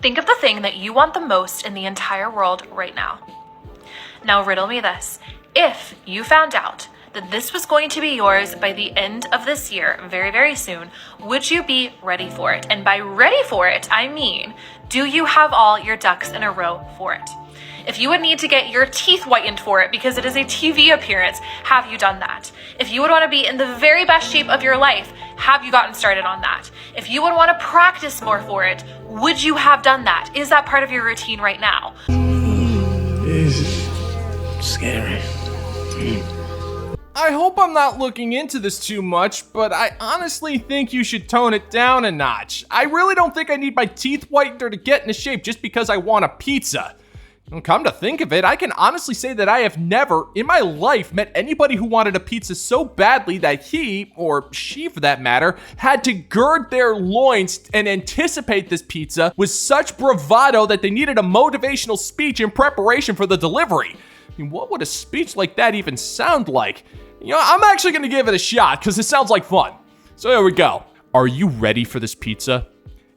Think of the thing that you want the most in the entire world right now. Now riddle me this. If you found out that this was going to be yours by the end of this year, very, very soon, would you be ready for it? And by ready for it, I mean, do you have all your ducks in a row for it? If you would need to get your teeth whitened for it because it is a TV appearance, have you done that? If you would want to be in the very best shape of your life, have you gotten started on that? If you would want to practice more for it, would you have done that? Is that part of your routine right now? It's scary. I hope I'm not looking into this too much, but I honestly think you should tone it down a notch. I really don't think I need my teeth whitened or to get into shape just because I want a pizza. And come to think of it, I can honestly say that I have never, in my life, met anybody who wanted a pizza so badly that he, or she for that matter, had to gird their loins and anticipate this pizza with such bravado that they needed a motivational speech in preparation for the delivery. I mean, what would a speech like that even sound like? You know, I'm actually gonna give it a shot because it sounds like fun. So here we go. Are you ready for this pizza?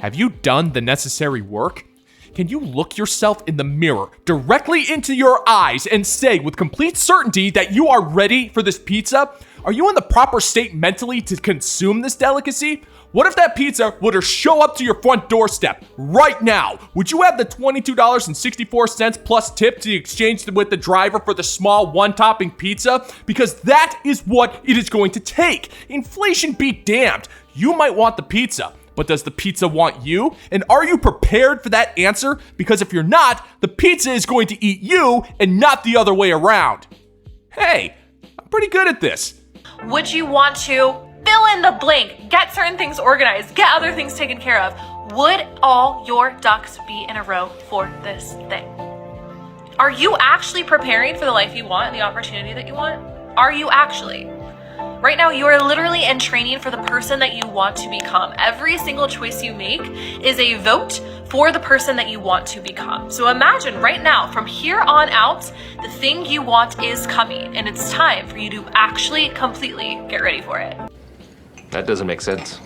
Have you done the necessary work? Can you look yourself in the mirror directly into your eyes and say with complete certainty that you are ready for this pizza? Are you in the proper state mentally to consume this delicacy? What if that pizza were to show up to your front doorstep right now? Would you have the $22.64 plus tip to exchange with the driver for the small one-topping pizza? Because that is what it is going to take. Inflation be damned. You might want the pizza, but does the pizza want you? And are you prepared for that answer? Because if you're not, the pizza is going to eat you and not the other way around. Hey, I'm pretty good at this. Would you want to fill in the blank, get certain things organized, get other things taken care of? Would all your ducks be in a row for this thing? Are you actually preparing for the life you want and the opportunity that you want? Are you actually? Right now, you are literally in training for the person that you want to become. Every single choice you make is a vote for the person that you want to become. So imagine right now, from here on out, the thing you want is coming, and it's time for you to actually completely get ready for it. That doesn't make sense.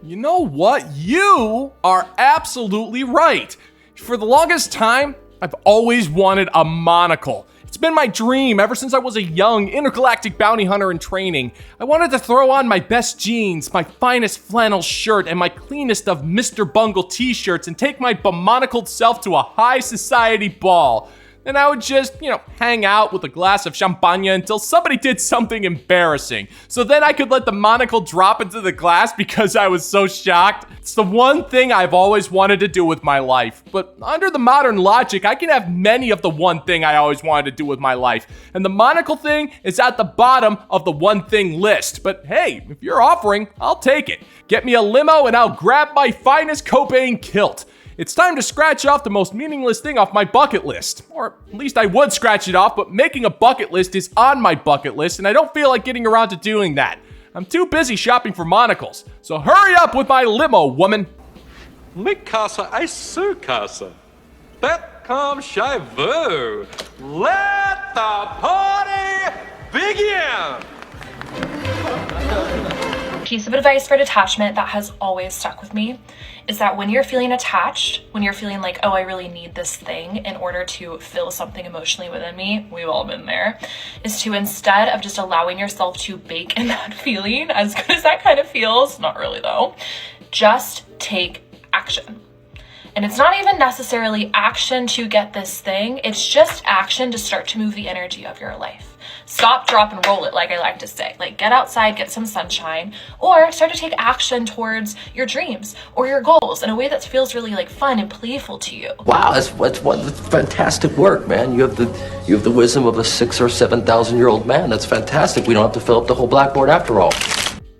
You know what? You are absolutely right. For the longest time, I've always wanted a monocle. It's been my dream ever since I was a young intergalactic bounty hunter in training. I wanted to throw on my best jeans, my finest flannel shirt, and my cleanest of Mr. Bungle t-shirts and take my bemonocled self to a high society ball. Then I would just, hang out with a glass of champagne until somebody did something embarrassing. So then I could let the monocle drop into the glass because I was so shocked. It's the one thing I've always wanted to do with my life. But under the modern logic, I can have many of the one thing I always wanted to do with my life. And the monocle thing is at the bottom of the one thing list. But hey, if you're offering, I'll take it. Get me a limo and I'll grab my finest Cobain kilt. It's time to scratch off the most meaningless thing off my bucket list. Or at least I would scratch it off, but making a bucket list is on my bucket list, and I don't feel like getting around to doing that. I'm too busy shopping for monocles. So hurry up with my limo, woman. Mit Casa ist su Casa. Bet come Shivu. Let the party begin! Piece of advice for detachment that has always stuck with me is that when you're feeling attached, when you're feeling like, oh, I really need this thing in order to feel something emotionally within me, we've all been there, is to, instead of just allowing yourself to bake in that feeling, as good as that kind of feels, not really though, just take action. And it's not even necessarily action to get this thing, it's just action to start to move the energy of your life. Stop, drop, and roll it, like I like to say. Like, get outside, get some sunshine, or start to take action towards your dreams or your goals in a way that feels really like fun and playful to you. Wow, that's fantastic work, man. You have the wisdom of a 6,000 or 7,000-year-old man. That's fantastic. We don't have to fill up the whole blackboard after all.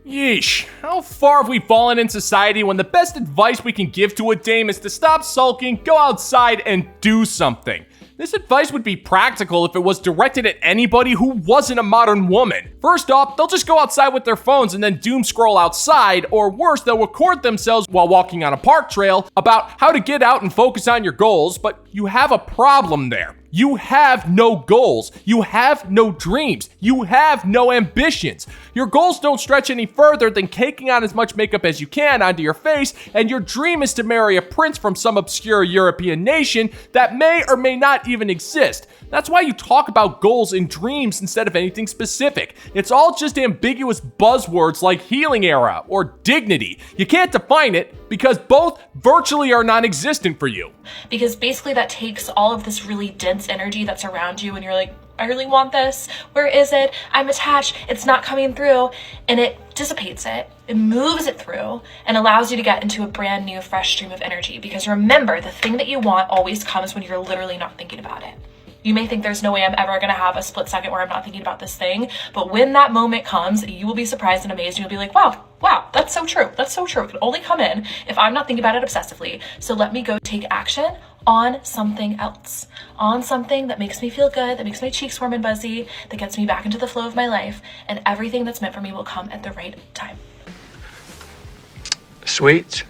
Yeesh, how far have we fallen in society when the best advice we can give to a dame is to stop sulking, go outside, and do something? This advice would be practical if it was directed at anybody who wasn't a modern woman. First off, they'll just go outside with their phones and then doom scroll outside, or worse, they'll record themselves while walking on a park trail about how to get out and focus on your goals, but you have a problem there. You have no goals. You have no dreams. You have no ambitions. Your goals don't stretch any further than caking on as much makeup as you can onto your face, and your dream is to marry a prince from some obscure European nation that may or may not even exist. That's why you talk about goals and dreams instead of anything specific. It's all just ambiguous buzzwords like healing era or dignity. You can't define it because both virtually are non-existent for you. Because basically that takes all of this really dense energy that's around you and you're like, I really want this. Where is it? I'm attached. It's not coming through. And it dissipates it. It moves it through and allows you to get into a brand new, fresh stream of energy. Because remember, the thing that you want always comes when you're literally not thinking about it. You may think there's no way I'm ever going to have a split second where I'm not thinking about this thing. But when that moment comes, you will be surprised and amazed. You'll be like, wow, that's so true. That's so true. It can only come in if I'm not thinking about it obsessively. So let me go take action on something else, on something that makes me feel good, that makes my cheeks warm and buzzy, that gets me back into the flow of my life, and everything that's meant for me will come at the right time. Sweet.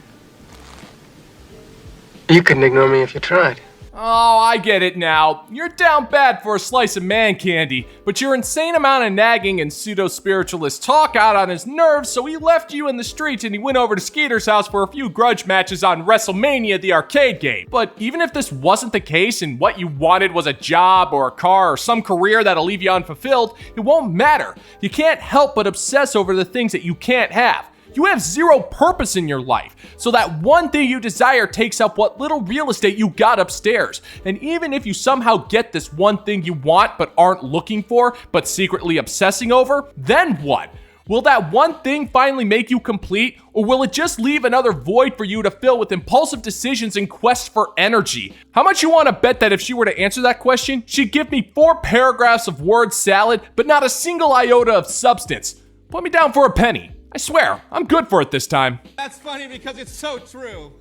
You couldn't ignore me if you tried. Oh, I get it now. You're down bad for a slice of man candy, but your insane amount of nagging and pseudo-spiritualist talk got on his nerves, so he left you in the streets and he went over to Skeeter's house for a few grudge matches on WrestleMania, the arcade game. But even if this wasn't the case and what you wanted was a job or a car or some career that'll leave you unfulfilled, it won't matter. You can't help but obsess over the things that you can't have. You have zero purpose in your life, so that one thing you desire takes up what little real estate you got upstairs. And even if you somehow get this one thing you want but aren't looking for, but secretly obsessing over, then what? Will that one thing finally make you complete, or will it just leave another void for you to fill with impulsive decisions and quest for energy? How much you want to bet that if she were to answer that question, she'd give me 4 paragraphs of word salad, but not a single iota of substance? Put me down for a penny. I swear, I'm good for it this time. That's funny because it's so true.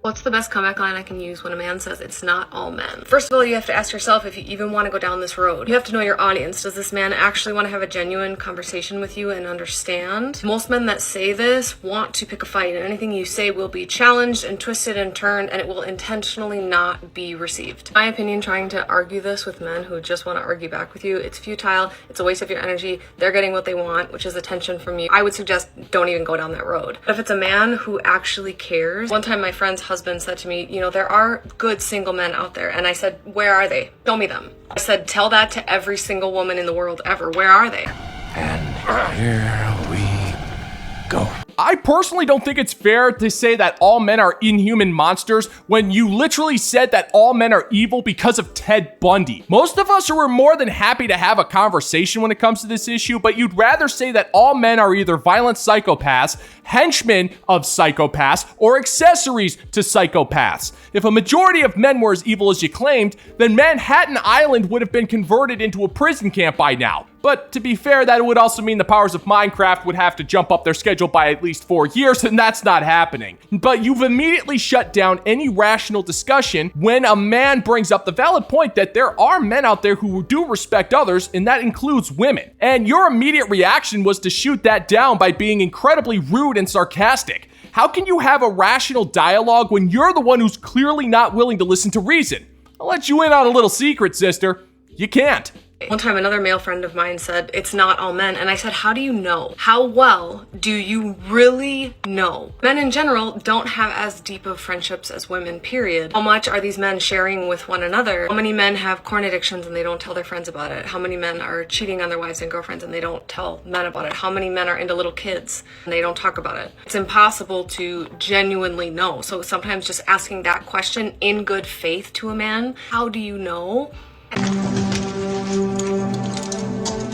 What's the best comeback line I can use when a man says it's not all men? First of all, you have to ask yourself if you even want to go down this road. You have to know your audience. Does this man actually want to have a genuine conversation with you and understand? Most men that say this want to pick a fight, and anything you say will be challenged and twisted and turned, and it will intentionally not be received. In my opinion, trying to argue this with men who just want to argue back with you, it's futile, it's a waste of your energy, they're getting what they want, which is attention from you. I would suggest don't even go down that road. But if it's a man who actually cares, one time my friend's husband said to me, there are good single men out there. And I said, where are they? Show me them. I said, tell that to every single woman in the world ever. Where are they? And here we go. I personally don't think it's fair to say that all men are inhuman monsters when you literally said that all men are evil because of Ted Bundy. Most of us are more than happy to have a conversation when it comes to this issue, but you'd rather say that all men are either violent psychopaths, henchmen of psychopaths, or accessories to psychopaths. If a majority of men were as evil as you claimed, then Manhattan Island would have been converted into a prison camp by now. But to be fair, that would also mean the powers of Minecraft would have to jump up their schedule by at least 4 years, and that's not happening. But you've immediately shut down any rational discussion when a man brings up the valid point that there are men out there who do respect others, and that includes women. And your immediate reaction was to shoot that down by being incredibly rude and sarcastic. How can you have a rational dialogue when you're the one who's clearly not willing to listen to reason? I'll let you in on a little secret, sister. You can't. One time another male friend of mine said, it's not all men. And I said, how do you know? How well do you really know? Men in general don't have as deep of friendships as women, period. How much are these men sharing with one another? How many men have porn addictions and they don't tell their friends about it? How many men are cheating on their wives and girlfriends and they don't tell men about it? How many men are into little kids and they don't talk about it? It's impossible to genuinely know. So sometimes just asking that question in good faith to a man, how do you know?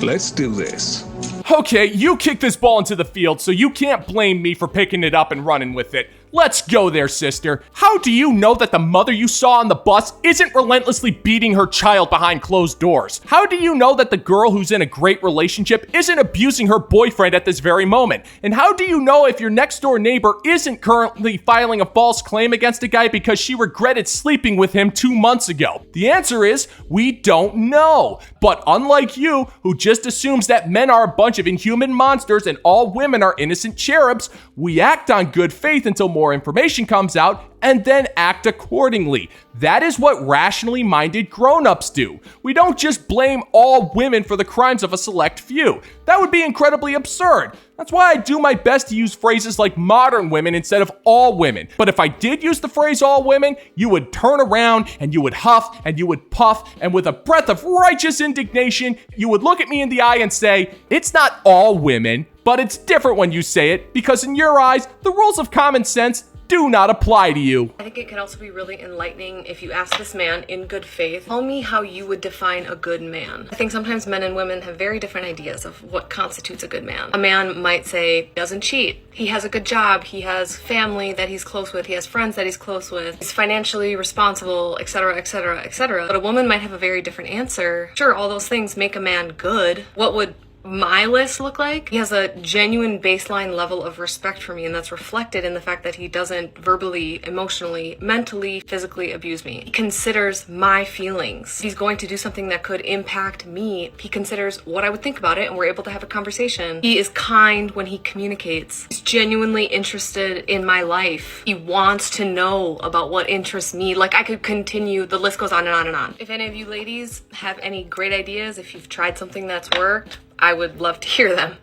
Let's do this. Okay, you kicked this ball into the field, so you can't blame me for picking it up and running with it. Let's go there, sister. How do you know that the mother you saw on the bus isn't relentlessly beating her child behind closed doors? How do you know that the girl who's in a great relationship isn't abusing her boyfriend at this very moment? And how do you know if your next door neighbor isn't currently filing a false claim against a guy because she regretted sleeping with him 2 months ago? The answer is, we don't know. But unlike you, who just assumes that men are a bunch of inhuman monsters and all women are innocent cherubs, we act on good faith until more information comes out, and then act accordingly. That is what rationally minded grown-ups do. We don't just blame all women for the crimes of a select few. That would be incredibly absurd. That's why I do my best to use phrases like modern women instead of all women. But if I did use the phrase all women, you would turn around and you would huff and you would puff, and with a breath of righteous indignation, you would look at me in the eye and say, it's not all women, but it's different when you say it, because in your eyes, the rules of common sense do not apply to you. I think it could also be really enlightening if you ask this man in good faith, tell me how you would define a good man. I think sometimes men and women have very different ideas of what constitutes a good man. A man might say, doesn't cheat, he has a good job, he has family that he's close with, he has friends that he's close with, he's financially responsible, etc., etc., etc. But a woman might have a very different answer. Sure, all those things make a man good. What would my list look like? He has a genuine baseline level of respect for me, and that's reflected in the fact that he doesn't verbally, emotionally, mentally, physically abuse me. He considers my feelings. He's going to do something that could impact me. He considers what I would think about it, and we're able to have a conversation. He is kind when he communicates. He's genuinely interested in my life. He wants to know about what interests me. Like, I could continue, the list goes on and on and on. If any of you ladies have any great ideas, if you've tried something that's worked, I would love to hear them.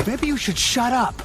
Maybe you should shut up.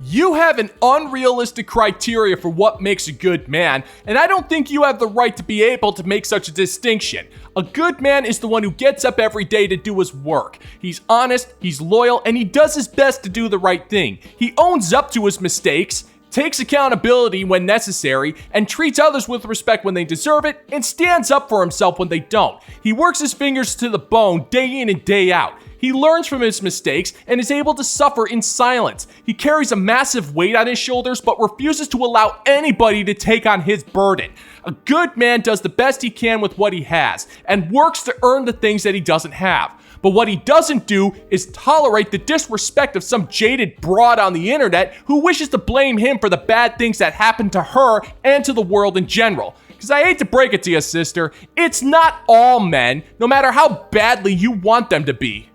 You have an unrealistic criteria for what makes a good man, and I don't think you have the right to be able to make such a distinction. A good man is the one who gets up every day to do his work. He's honest, he's loyal, and he does his best to do the right thing. He owns up to his mistakes, takes accountability when necessary, and treats others with respect when they deserve it, and stands up for himself when they don't. He works his fingers to the bone day in and day out. He learns from his mistakes and is able to suffer in silence. He carries a massive weight on his shoulders but refuses to allow anybody to take on his burden. A good man does the best he can with what he has and works to earn the things that he doesn't have. But what he doesn't do is tolerate the disrespect of some jaded broad on the internet who wishes to blame him for the bad things that happen to her and to the world in general. Because I hate to break it to you, sister, it's not all men, no matter how badly you want them to be.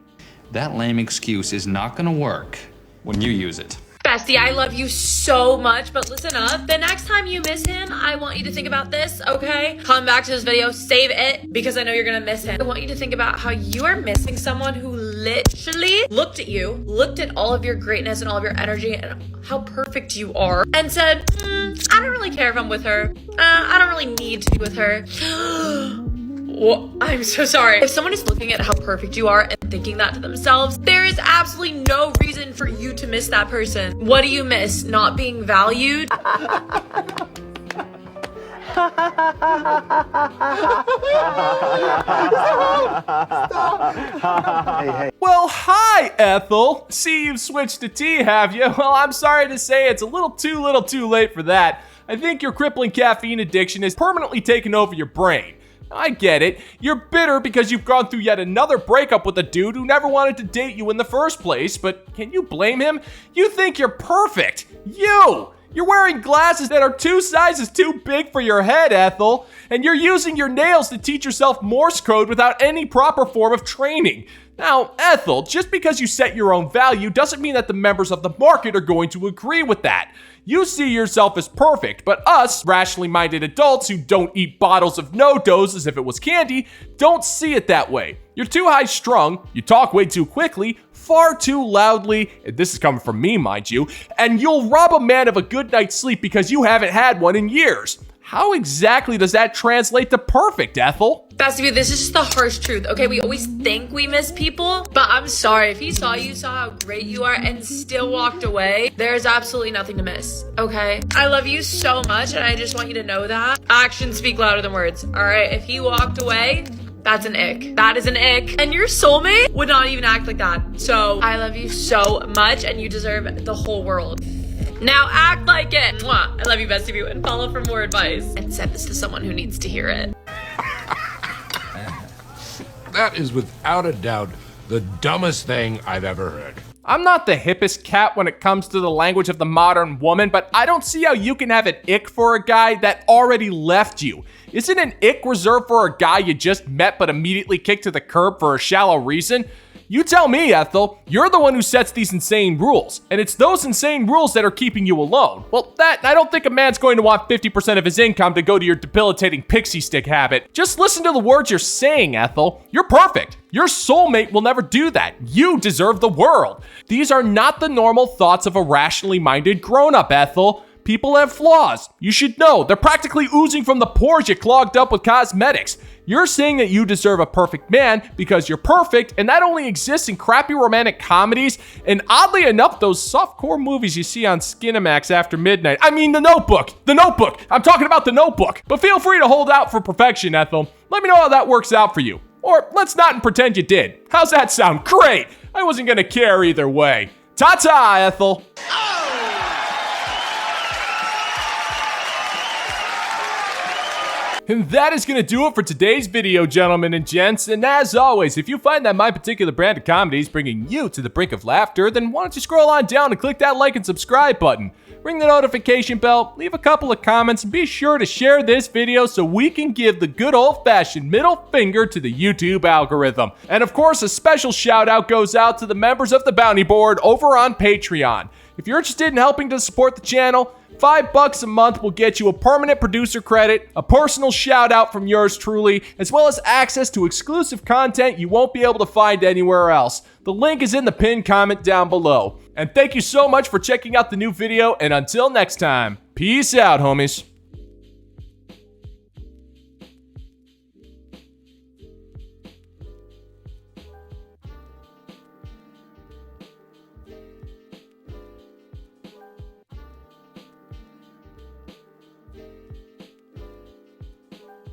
That lame excuse is not gonna work when you use it. Bestie, I love you so much, but listen up. The next time you miss him, I want you to think about this, okay? Come back to this video, save it, because I know you're gonna miss him. I want you to think about how you are missing someone who literally looked at you, looked at all of your greatness and all of your energy and how perfect you are, and said, I don't really care if I'm with her. I don't really need to be with her. Well, I'm so sorry. If someone is looking at how perfect you are and thinking that to themselves, there is absolutely no reason for you to miss that person. What do you miss? Not being valued? Well, hi, Ethel. See, you've switched to tea, have you? Well, I'm sorry to say it's a little too late for that. I think your crippling caffeine addiction has permanently taken over your brain. I get it. You're bitter because you've gone through yet another breakup with a dude who never wanted to date you in the first place, but can you blame him? You think you're perfect. You're wearing glasses that are 2 sizes too big for your head, Ethel, and you're using your nails to teach yourself Morse code without any proper form of training. Now, Ethel, just because you set your own value doesn't mean that the members of the market are going to agree with that. You see yourself as perfect, but us, rationally minded adults who don't eat bottles of No-Dos as if it was candy, don't see it that way. You're too high strung, you talk way too quickly, far too loudly, and this is coming from me, mind you, and you'll rob a man of a good night's sleep because you haven't had one in years. How exactly does that translate to perfect, Ethel? Bestie, this is just the harsh truth, okay? We always think we miss people, but I'm sorry. If he saw you, saw how great you are, and still walked away, there's absolutely nothing to miss, okay? I love you so much, and I just want you to know that. Actions speak louder than words, all right? If he walked away, that's an ick. That is an ick. And your soulmate would not even act like that. So I love you so much, and you deserve the whole world. Now act like it. Mwah. I love you, bestie boo, and follow for more advice. And send this to someone who needs to hear it. That is without a doubt the dumbest thing I've ever heard. I'm not the hippest cat when it comes to the language of the modern woman, but I don't see how you can have an ick for a guy that already left you. Isn't an ick reserved for a guy you just met but immediately kicked to the curb for a shallow reason? You tell me, Ethel. You're the one who sets these insane rules, and it's those insane rules that are keeping you alone. Well, I don't think a man's going to want 50% of his income to go to your debilitating pixie stick habit. Just listen to the words you're saying, Ethel. You're perfect. Your soulmate will never do that. You deserve the world. These are not the normal thoughts of a rationally minded grown-up, Ethel. People have flaws. You should know. They're practically oozing from the pores you clogged up with cosmetics. You're saying that you deserve a perfect man because you're perfect, and that only exists in crappy romantic comedies, and oddly enough, those softcore movies you see on Skinamax after midnight. I mean, The Notebook. The Notebook. I'm talking about The Notebook. But feel free to hold out for perfection, Ethel. Let me know how that works out for you. Or let's not pretend you did. How's that sound? Great. I wasn't gonna care either way. Ta-ta, Ethel. And that is going to do it for today's video, gentlemen and gents. And as always, if you find that my particular brand of comedy is bringing you to the brink of laughter, then why don't you scroll on down and click that like and subscribe button. Ring the notification bell, leave a couple of comments, and be sure to share this video so we can give the good old-fashioned middle finger to the YouTube algorithm. And of course, a special shout out goes out to the members of the Bounty Board over on Patreon. If you're interested in helping to support the channel, $5 a month will get you a permanent producer credit, a personal shout out from yours truly, as well as access to exclusive content you won't be able to find anywhere else. The link is in the pinned comment down below. And thank you so much for checking out the new video, and until next time, peace out, homies.